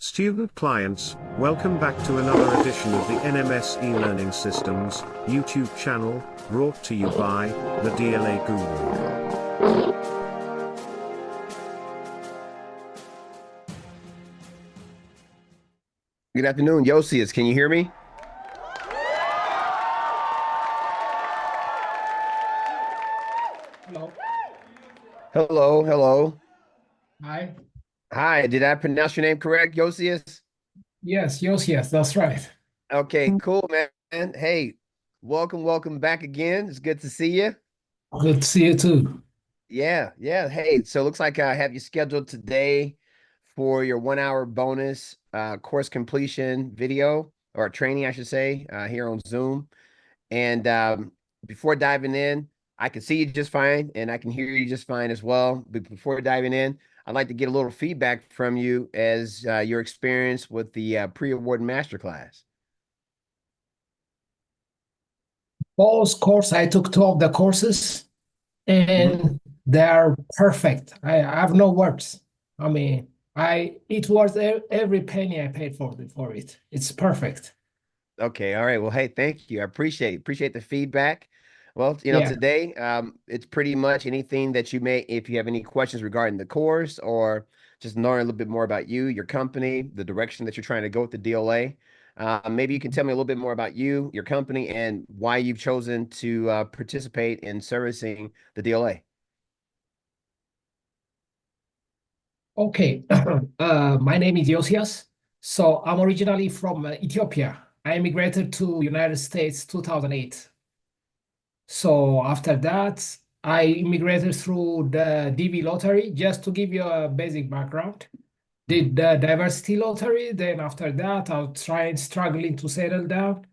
Student clients, welcome back to another edition of the NMS e-learning systems YouTube channel, brought to you by the DLA Guru. Good afternoon, Josias. Can you hear me? Hello. Hello, hello. Hi. Hi, did I pronounce your name correct, Josias? Yes, that's right. Okay, cool, man. Hey, welcome back again. It's good to see you. Good to see you too. Yeah. Hey, so it looks like I have you scheduled today for your 1 hour bonus course completion video or training, I should say, here on Zoom. And before diving in, I can see you just fine and I can hear you just fine as well. But before diving in, I'd like to get a little feedback from you as your experience with the pre-award masterclass. Both course, I took two of the courses and they're perfect. I have no words. I mean, it was every penny I paid for it. It's perfect. Okay, all right. Well, hey, thank you. I appreciate the feedback. Well, Yeah. today it's pretty much anything that you may, if you have any questions regarding the course or just knowing a little bit more about you, your company, the direction that you're trying to go with the DLA. Maybe you can tell me a little bit more about you, your company, and why you've chosen to participate in servicing the DLA. Okay. My name is Josias. So I'm originally from Ethiopia. I immigrated to United States 2008. So after that, I immigrated through the DB lottery. Just to give you a basic background, did the diversity lottery. Then after that, I was struggling to settle down.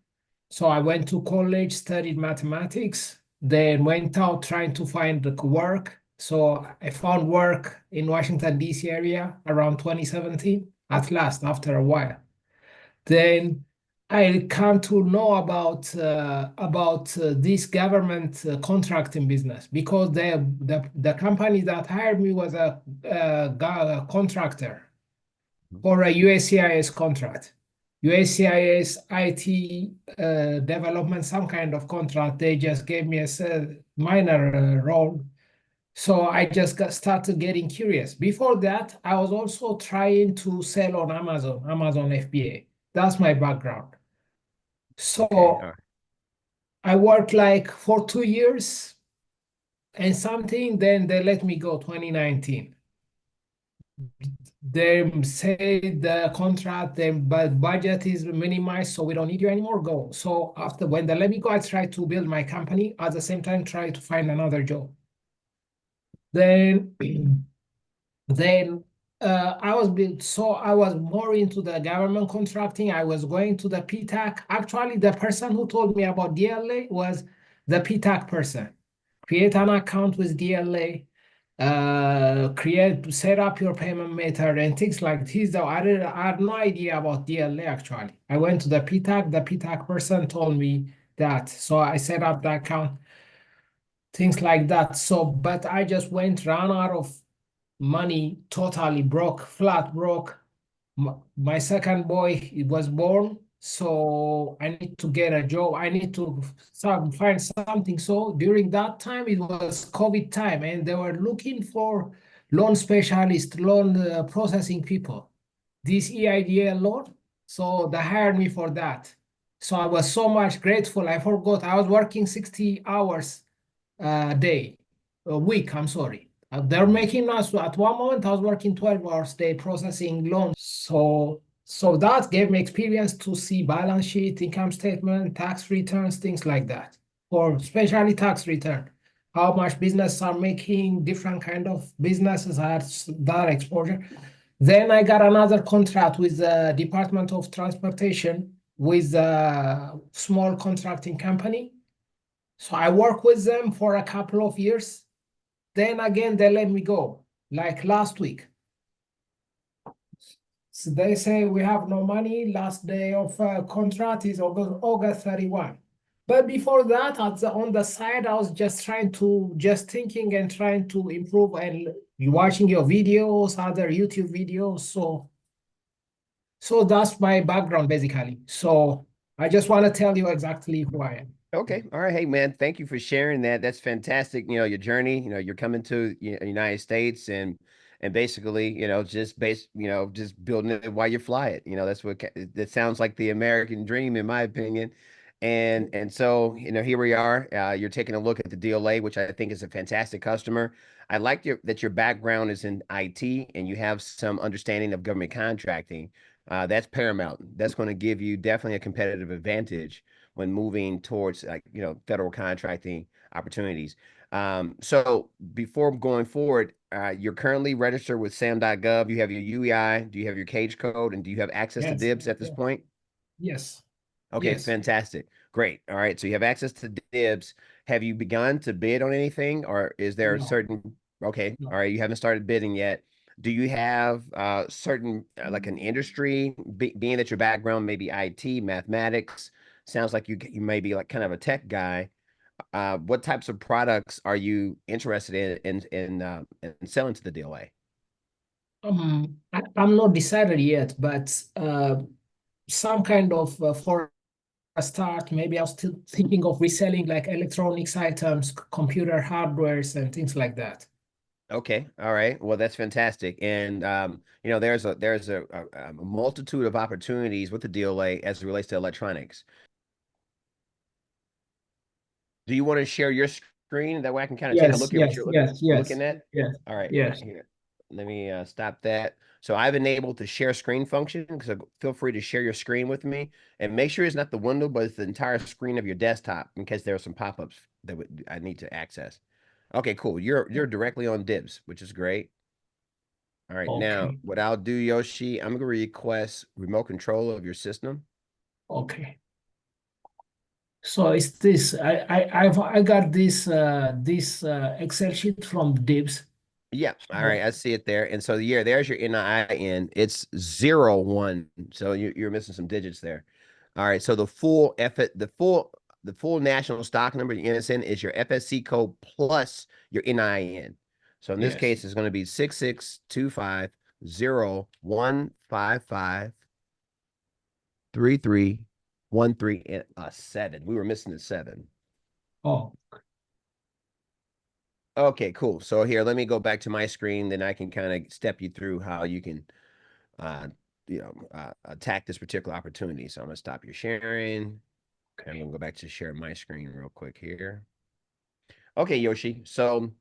So I went to college, studied mathematics, then went out trying to find the work. So I found work in Washington, D.C. area around 2017, at last, after a while. Then I come to know about this government contracting business because the company that hired me was a contractor for a USCIS contract. USCIS IT development, some kind of contract. They just gave me a minor role. So I just started getting curious. Before that, I was also trying to sell on Amazon FBA. That's my background. So Okay, all right. I worked like for 2 years and something, then they let me go 2019. They say the contract, the budget is minimized, so we don't need you anymore, go. So after when they let me go, I tried to build my company, at the same time try to find another job. Then I was more into the government contracting. I was going to the PTAC. Actually, the person who told me about DLA was the PTAC person. Create an account with DLA, set up your payment method and things like this. I had no idea about DLA actually. I went to the PTAC. The PTAC person told me that, so I set up the account, things like that. So, but I just ran out of money, totally broke, flat broke. My second boy was born, so I need to get a job. I need to find something. So during that time, it was COVID time, and they were looking for loan specialists, loan processing people. This EIDL loan, so they hired me for that. So I was so much grateful. I forgot I was working 60 hours a week. I'm sorry. They're making us at one moment I was working 12 hours a day processing loans. So that gave me experience to see balance sheet, income statement, tax returns, things like that. Or especially tax return. How much business are making, different kind of businesses had that exposure. Then I got another contract with the Department of Transportation with a small contracting company. So I worked with them for a couple of years. Then again, they let me go, like last week. So they say we have no money. Last day of contract is August 31. But before that, on the side, I was just thinking and trying to improve and watching your videos, other YouTube videos. So So that's my background basically. So I just want to tell you exactly who I am. Okay. All right. Hey, man, thank you for sharing that. That's fantastic. Your journey, you're coming to United States and basically, just building it while you fly it. That's that sounds like the American dream, in my opinion. And so, here we are. You're taking a look at the DLA, which I think is a fantastic customer. I like that your background is in IT and you have some understanding of government contracting. That's paramount. That's going to give you definitely a competitive advantage when moving towards federal contracting opportunities. So before going forward, you're currently registered with SAM.gov. You have your UEI. Do you have your cage code? And do you have access to Yes. DIBBS at this Yes. point? Yes. Okay, Yes. fantastic. Great. All right. So you have access to DIBBS. Have you begun to bid on anything, or is there a No. certain? Okay. All No. right. You haven't started bidding yet. Do you have certain like an industry, being that your background may be IT, mathematics? Sounds like you may be like kind of a tech guy. What types of products are you interested in selling to the DLA? I'm not decided yet, but some kind of for a start, maybe I was still thinking of reselling like electronics items, computer hardwares, and things like that. Okay, all right. Well, that's fantastic. And there's a multitude of opportunities with the DLA as it relates to electronics. Do you want to share your screen? That way I can kind of take a Yes, look at what yes, you're yes, looking yes, at. yes, All right, yes. here. Let me stop that. So I've enabled the share screen function, so feel free to share your screen with me and make sure it's not the window, but it's the entire screen of your desktop in case there are some pop-ups that I need to access. Okay, cool. You're directly on DIBBS, which is great. All right, now Okay, what I'll do, Yoshi, I'm gonna request remote control of your system. okay. So it's this. I got this Excel sheet from DIBBS. Yeah, all right, So I see it there. And so yeah, there's your NIN. It's 01. So you're missing some digits there. All right, so the full national stock number, your NSN, is your FSC code plus your NIN. So in this yes. case, it's going to be 662501553313 and a 7. We were missing the 7. Oh, Okay, cool. So here, let me go back to my screen, then I can kind of step you through how you can uh, attack this particular opportunity. So I'm gonna stop your sharing. I'm okay. gonna go back to share my screen real quick here. Okay, Yoshi. So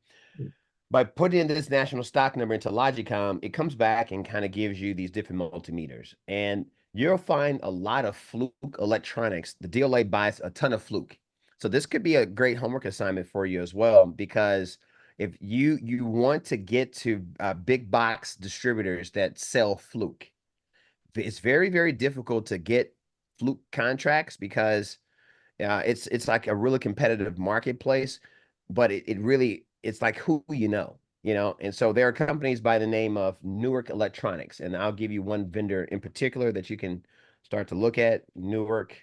by putting in this national stock number into Logicom, it comes back and kind of gives you these different multimeters. And you'll find a lot of Fluke electronics. The DLA buys a ton of Fluke. So this could be a great homework assignment for you as well, because if you want to get to big box distributors that sell Fluke, it's very, very difficult to get Fluke contracts because it's like a really competitive marketplace, but it really it's like who and so there are companies by the name of Newark Electronics, and I'll give you one vendor in particular that you can start to look at. Newark,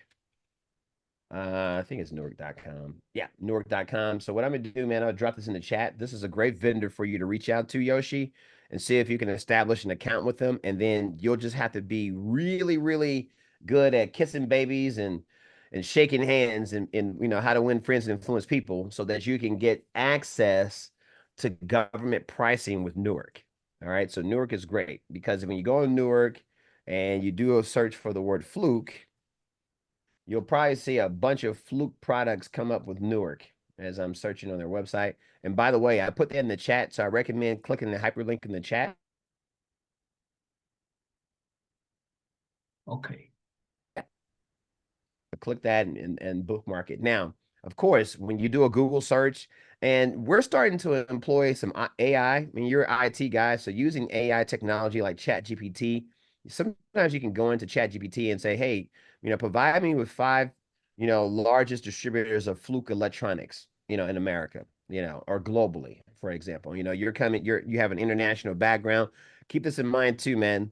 I think it's Newark.com. Yeah, Newark.com. So what I'm gonna do, man, I'll drop this in the chat. This is a great vendor for you to reach out to, Yoshi, and see if you can establish an account with them. And then you'll just have to be really, really good at kissing babies and shaking hands and how to win friends and influence people so that you can get access to government pricing with Newark. All right. So Newark is great because when you go on Newark and you do a search for the word fluke, you'll probably see a bunch of Fluke products come up with Newark as I'm searching on their website. And by the way, I put that in the chat, so I recommend clicking the hyperlink in the chat. Okay. Click that and bookmark it. Now, of course, when you do a Google search, and we're starting to employ some AI. I mean, you're an IT guy, so using AI technology like ChatGPT, sometimes you can go into ChatGPT and say, hey, provide me with 5, largest distributors of Fluke electronics, in America, or globally, for example. You have an international background. Keep this in mind too, man.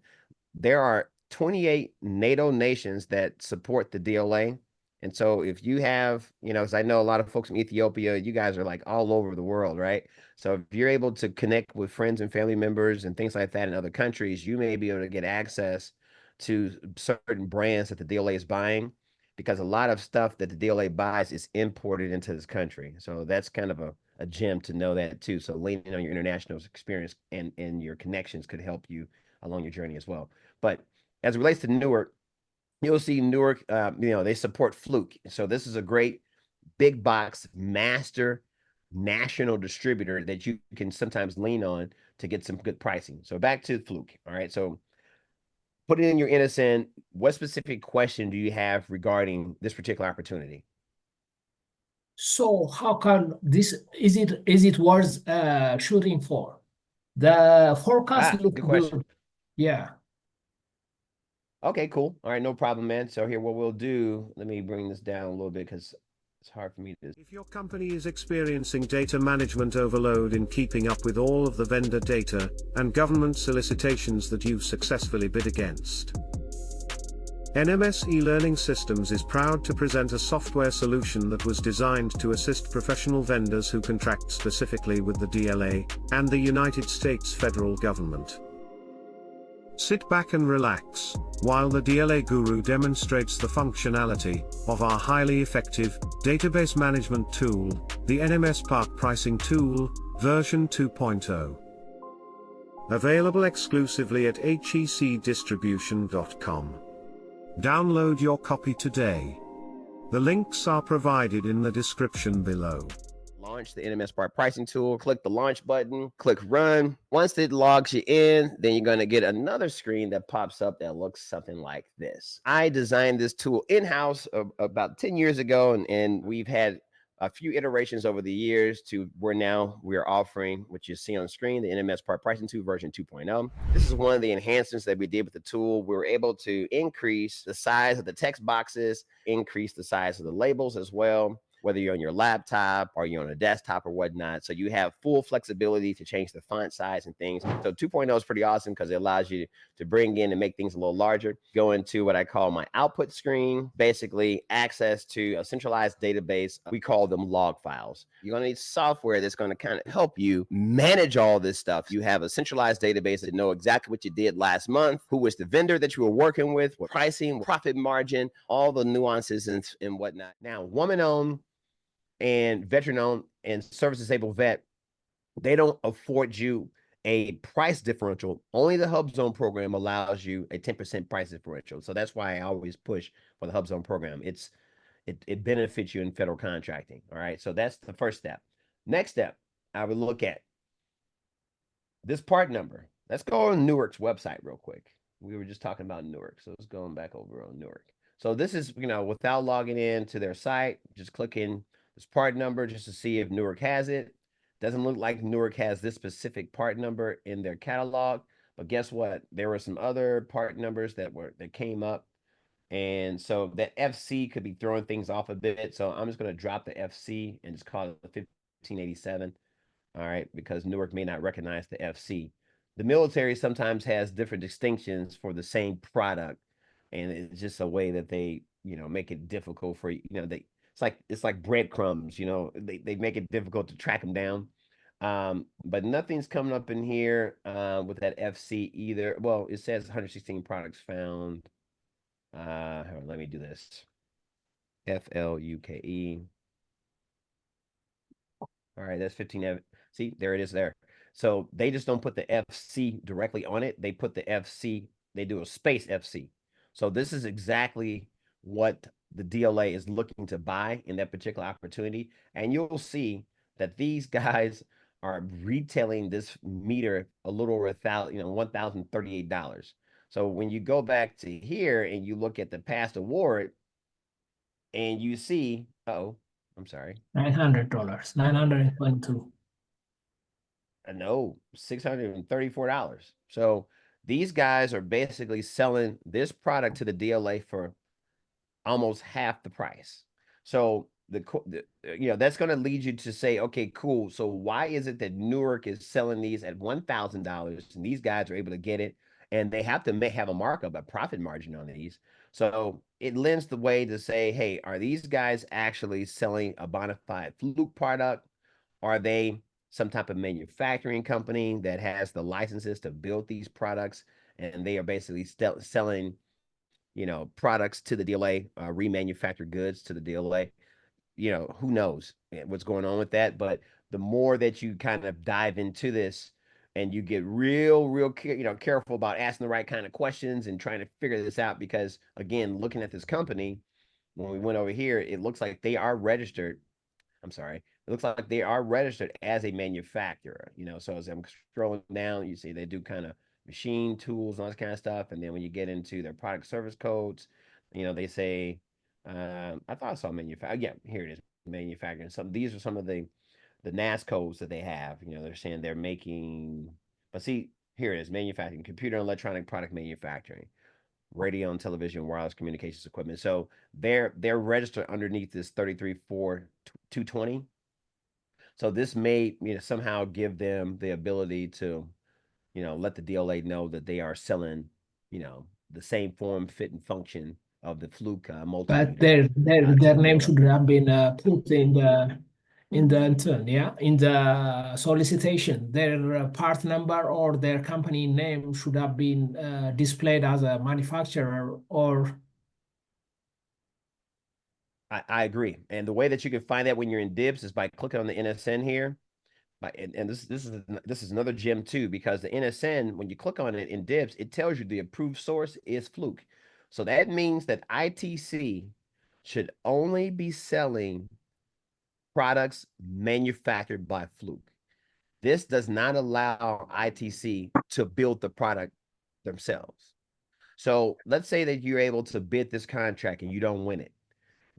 There are 28 NATO nations that support the DLA. And so if you have, because I know a lot of folks from Ethiopia, you guys are like all over the world, right? So if you're able to connect with friends and family members and things like that in other countries, you may be able to get access to certain brands that the DLA is buying, because a lot of stuff that the DLA buys is imported into this country. So that's kind of a gem to know that too. So leaning on your international experience and your connections could help you along your journey as well. But as it relates to Newark, you'll see Newark, they support Fluke. So this is a great big box master national distributor that you can sometimes lean on to get some good pricing. So back to Fluke. All right. So put it in your NSN. What specific question do you have regarding this particular opportunity? So how can this is it worth shooting for? The forecast look Good question. good. Yeah. Okay, cool. All right, no problem, man. So here, what we'll do, let me bring this down a little bit because it's hard for me to. If your company is experiencing data management overload in keeping up with all of the vendor data and government solicitations that you've successfully bid against, NMS e-learning systems is proud to present a software solution that was designed to assist professional vendors who contract specifically with the DLA and the United States federal government. Sit back and relax, while the DLA guru demonstrates the functionality of our highly effective database management tool, the NMS Part Pricing Tool, version 2.0. Available exclusively at hecdistribution.com. Download your copy today. The links are provided in the description below. Launch the NMS Part Pricing Tool, click the launch button, click run. Once it logs you in, then you're going to get another screen that pops up that looks something like this. I designed this tool in-house about 10 years ago, and we've had a few iterations over the years to where now we're offering what you see on screen, the NMS Part Pricing Tool version 2.0. This is one of the enhancements that we did with the tool. We were able to increase the size of the text boxes, increase the size of the labels as well, whether you're on your laptop or you're on a desktop or whatnot. So you have full flexibility to change the font size and things. So 2.0 is pretty awesome because it allows you to bring in and make things a little larger. Go into what I call my output screen, basically access to a centralized database. We call them log files. You're going to need software that's going to kind of help you manage all this stuff. You have a centralized database that know exactly what you did last month, who was the vendor that you were working with, what pricing, profit margin, all the nuances and whatnot. Now, woman-owned and veteran-owned and service-disabled vet, they don't afford you a price differential. Only the HubZone program allows you a 10% price differential. So that's why I always push for the HubZone program. It benefits you in federal contracting. All right. So that's the first step. Next step, I would look at this part number. Let's go on Newark's website real quick. We were just talking about Newark. So let's go back over on Newark. So this is, without logging in to their site, just click in this part number just to see if Newark has it. Doesn't look like Newark has this specific part number in their catalog, but guess what? There were some other part numbers that came up. And so that FC could be throwing things off a bit. So I'm just going to drop the FC and just call it the 1587. All right, because Newark may not recognize the FC. The military sometimes has different distinctions for the same product, and it's just a way that they, make it difficult for it's like breadcrumbs, they make it difficult to track them down. But nothing's coming up in here with that FC either. Well, it says 116 products found. Let me do this. FLUKE. All right, that's 15. See, there it is there. So they just don't put the FC directly on it. They put the FC, they do a space FC. So this is exactly what the DLA is looking to buy in that particular opportunity. And you'll see that these guys are retailing this meter a little over $1,038. So when you go back to here and you look at the past award and you see, I'm sorry. $900, 922. No, $634. So these guys are basically selling this product to the DLA for almost half the price. So that's going to lead you to say, okay, cool. So why is it that Newark is selling these at $1,000 and these guys are able to get it, and they have to have a markup, a profit margin on these? So it lends the way to say, hey, are these guys actually selling a bona fide Fluke product? Are they some type of manufacturing company that has the licenses to build these products, and they are basically selling products to the DLA, remanufactured goods to the DLA. Who knows what's going on with that? But the more that you kind of dive into this and you get real, careful about asking the right kind of questions and trying to figure this out, because again, looking at this company, when we went over here, it looks like they are registered. I'm sorry. It looks like they are registered as a manufacturer, so as I'm scrolling down, you see they do kind of machine tools and all this kind of stuff. And then when you get into their product service codes, they say, I thought I saw manufacturer. Yeah, here it is, manufacturing. These are some of the NAS codes that they have. They're saying they're making, but see, here it is, manufacturing, computer and electronic product manufacturing, radio and television, wireless communications equipment. So they're registered underneath this 334-220. So this may, somehow give them the ability to, let the DLA know that they are selling, the same form, fit, and function of the Fluke But multimeter their to the name DLA. should have been put in the intern, yeah, in the solicitation. Their part number or their company name should have been displayed as a manufacturer or. I agree. And the way that you can find that when you're in DIBBS is by clicking on the NSN here. And this is another gem too, because the NSN, when you click on it in DIBBS, it tells you the approved source is Fluke. So that means that ITC should only be selling products manufactured by Fluke. This does not allow ITC to build the product themselves. So let's say that you're able to bid this contract and you don't win it.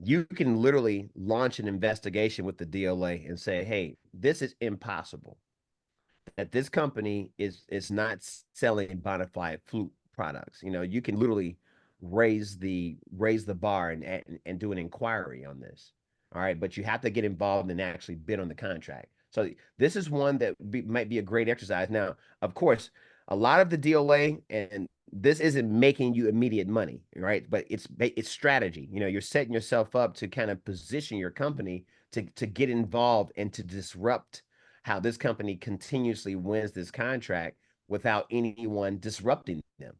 You can literally launch an investigation with the DLA and say, hey, this is impossible. That this company is not selling bona fide Fluke products. You can literally raise the bar and do an inquiry on this. All right, but you have to get involved and actually bid on the contract. So this is one that might be a great exercise. Now, of course, a lot of the DLA, and this isn't making you immediate money, right? But it's strategy. You're setting yourself up to kind of position your company to get involved and to disrupt how this company continuously wins this contract without anyone disrupting them.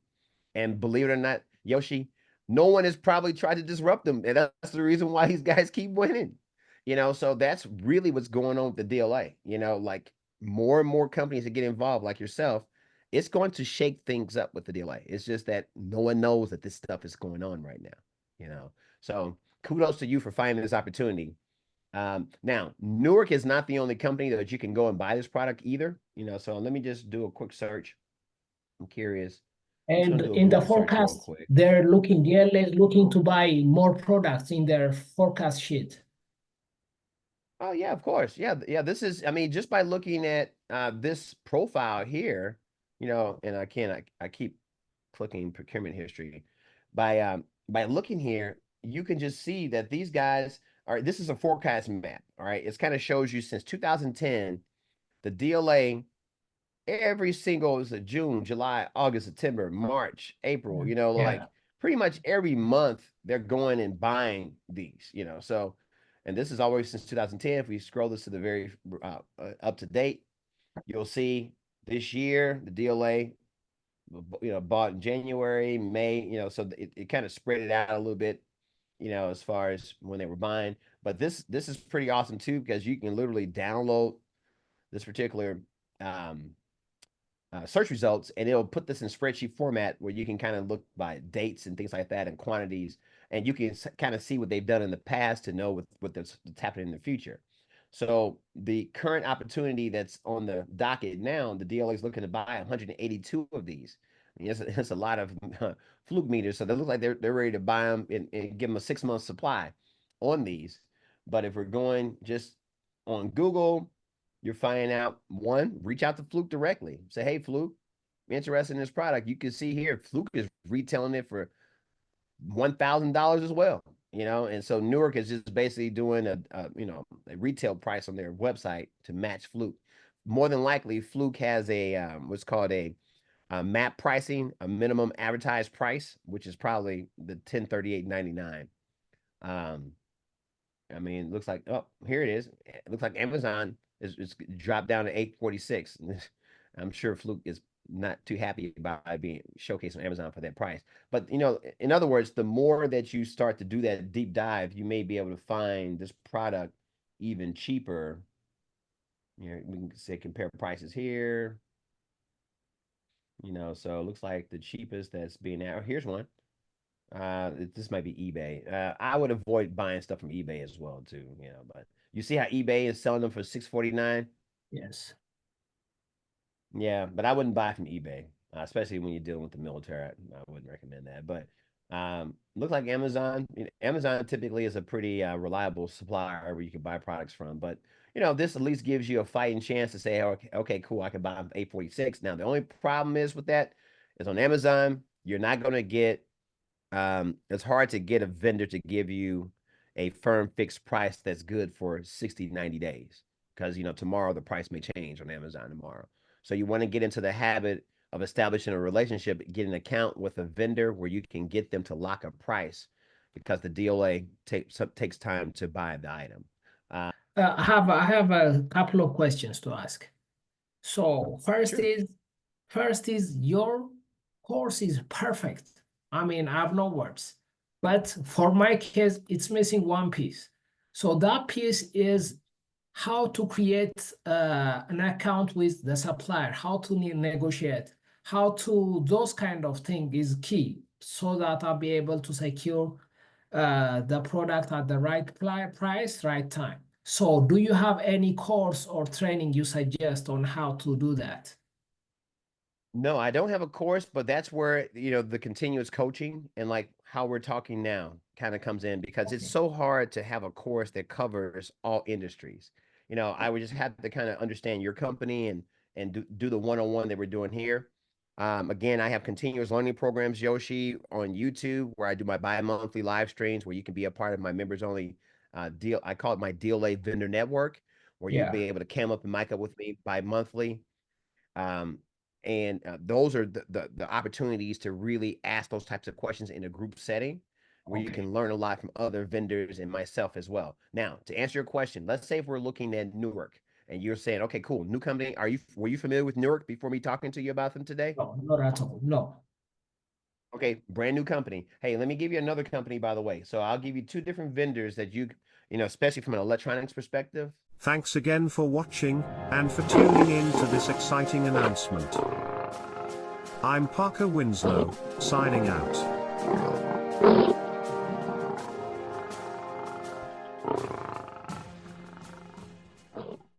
And believe it or not, Yoshi, no one has probably tried to disrupt them. And that's the reason why these guys keep winning. So that's really what's going on with the DLA. Like more and more companies that get involved, like yourself, it's going to shake things up with the DLA. It's just that no one knows that this stuff is going on right now. So kudos to you for finding this opportunity. Now, Newark is not the only company that you can go and buy this product either. So let me just do a quick search. I'm curious. I'm just And going to do a in the Google search real forecast, quick. DLA is looking to buy more products in their forecast sheet. Oh yeah, of course. Yeah, yeah. This is, I mean, just by looking at this profile here, and I keep clicking procurement history. By looking here, you can just see that these guys are. This is a forecast map. All right, it kind of shows you since 2010, the DLA every single is a June, July, August, September, March, April. Yeah. Like pretty much every month they're going and buying these. So. And this is always since 2010. If we scroll this to the very up to date, you'll see this year the DLA, bought in January, May, so it kind of spread it out a little bit, as far as when they were buying. But this is pretty awesome too, because you can literally download this particular search results, and it'll put this in spreadsheet format where you can kind of look by dates and things like that and quantities, and you can kind of see what they've done in the past to know what's happening in the future. So the current opportunity that's on the docket now, the DLA is looking to buy 182 of these. I mean, it's a lot of Fluke meters, so they look like they're ready to buy them and give them a 6-month supply on these. But if we're going just on Google, you're finding out, one, reach out to Fluke directly. Say, hey, Fluke, I'm interested in this product. You can see here, Fluke is retailing it for $1,000 as well. And so Newark is just basically doing a retail price on their website to match Fluke. More than likely, Fluke has a what's called a map pricing, a minimum advertised price, which is probably the 1038.99. I mean, it looks like, oh, here it is. It looks like Amazon is dropped down to 846. I'm sure Fluke is not too happy about it being showcased on Amazon for that price. But in other words, the more that you start to do that deep dive, you may be able to find this product even cheaper. We can say compare prices here. So it looks like the cheapest that's being out. Here's one. This might be eBay. I would avoid buying stuff from eBay as well too. But you see how eBay is selling them for $6.49. Yes. Yeah, but I wouldn't buy from eBay, especially when you're dealing with the military. I wouldn't recommend that. But looks like Amazon. Amazon typically is a pretty reliable supplier where you can buy products from. But this at least gives you a fighting chance to say, okay, cool, I can buy them 846. Now the only problem is with that is on Amazon, you're not going to get. It's hard to get a vendor to give you a firm fixed price that's good for 60, 90 days because tomorrow the price may change on Amazon tomorrow. So you want to get into the habit of establishing a relationship, get an account with a vendor where you can get them to lock a price because the DLA takes time to buy the item. I have a couple of questions to ask. So first Sure. is your course is perfect. I mean, I have no words. But for my case, it's missing one piece. So that piece is how to create an account with the supplier, how to negotiate, those kind of thing is key so that I'll be able to secure the product at the right price, right time. So do you have any course or training you suggest on how to do that? No, I don't have a course, but that's where, the continuous coaching and like how we're talking now kind of comes in because it's Okay. so hard to have a course that covers all industries. I would just have to kind of understand your company and do the one-on-one that we're doing here. Again, I have continuous learning programs, Yoshi, on YouTube, where I do my bi-monthly live streams where you can be a part of my members only deal. I call it my DLA Vendor Network, where you'll Yeah. be able to cam up and mic up with me bi-monthly. Um, and those are the opportunities to really ask those types of questions in a group setting where you Okay. can learn a lot from other vendors and myself as well. Now, to answer your question, let's say if we're looking at Newark and you're saying, okay, cool, new company. Were you familiar with Newark before me talking to you about them today? No, not at all. No. Okay, brand new company. Hey, let me give you another company, by the way. So I'll give you two different vendors that especially from an electronics perspective. Thanks again for watching, and for tuning in to this exciting announcement. I'm Parker Winslow, signing out.